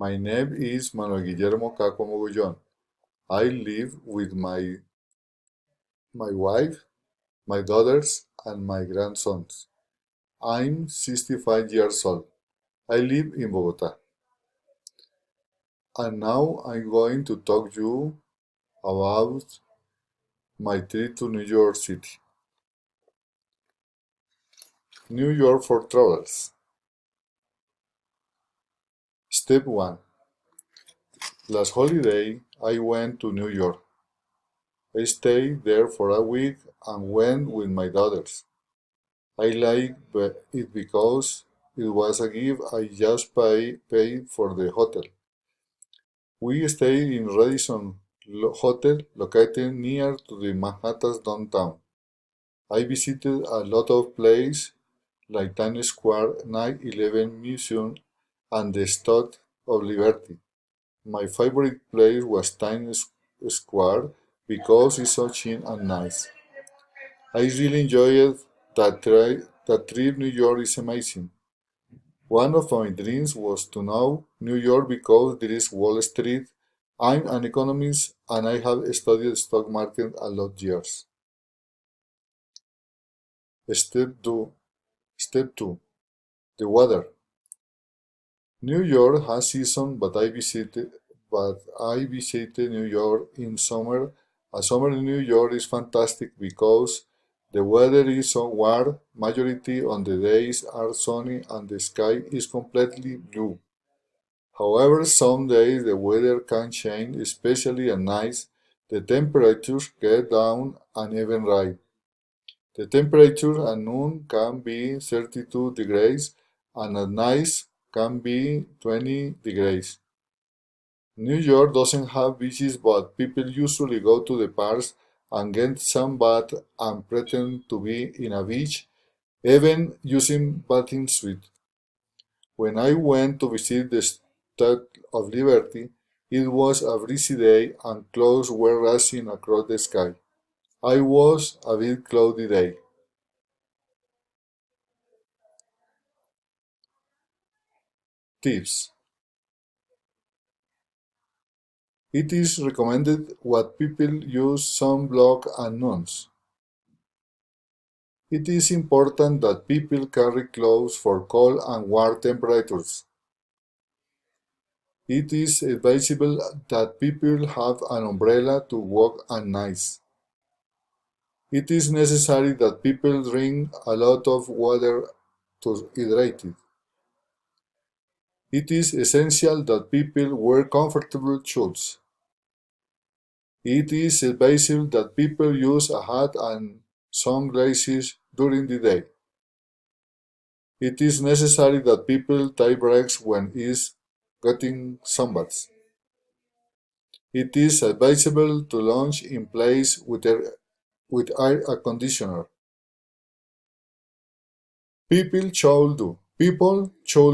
My name is Manuel Guillermo Caco Mogollón. I live with my wife, my daughters, and my grandsons. I'm 65 years old. I live in Bogota. And now I'm going to talk to you about my trip to New York City. New York for travelers. Step 1. Last holiday I went to New York. I stayed there for a week and went with my daughters. I liked it because it was a gift. I just paid for the hotel. We stayed in Radisson Hotel located near to the Manhattan's downtown. I visited a lot of places like Times Square, 9/11 Museum, and the Statue of Liberty. My favorite place was Times Square because it's so cheap and nice. I really enjoyed that trip. New York is amazing. One of my dreams was to know New York because there is Wall Street. I'm an economist and I have studied stock market a lot years. Step 2. Step 2. The weather. New York has season, but I visited New York in summer. A summer in New York is fantastic because the weather is so warm. Majority on the days are sunny and the sky is completely blue. However, some days the weather can change, especially at night. The temperatures get down uneven right. The temperature at noon can be 32 degrees and at night can be 20 degrees. New York doesn't have beaches, but people usually go to the parks and get some bath and pretend to be in a beach, even using bathing suits. When I went to visit the Statue of Liberty, it was a breezy day and clouds were rising across the sky. I was a bit cloudy day. Tips. It is recommended what people use sunblock and nuns. It is important that people carry clothes for cold and warm temperatures. It is advisable that people have an umbrella to walk at night. It is necessary that people drink a lot of water to hydrate. It is essential that people wear comfortable shoes. It is advisable that people use a hat and sunglasses during the day. It is necessary that people take breaks when is getting sunbaths. It is advisable to lunch in place with air conditioner. People should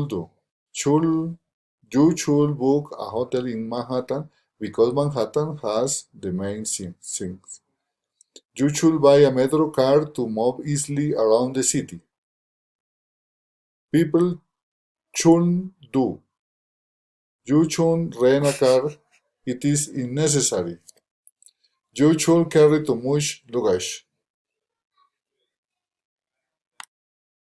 do. Should, you should book a hotel in Manhattan because Manhattan has the main things. You should buy a metro card to move easily around the city. People shouldn't do. You should rent a car. It is unnecessary. You should carry too much luggage.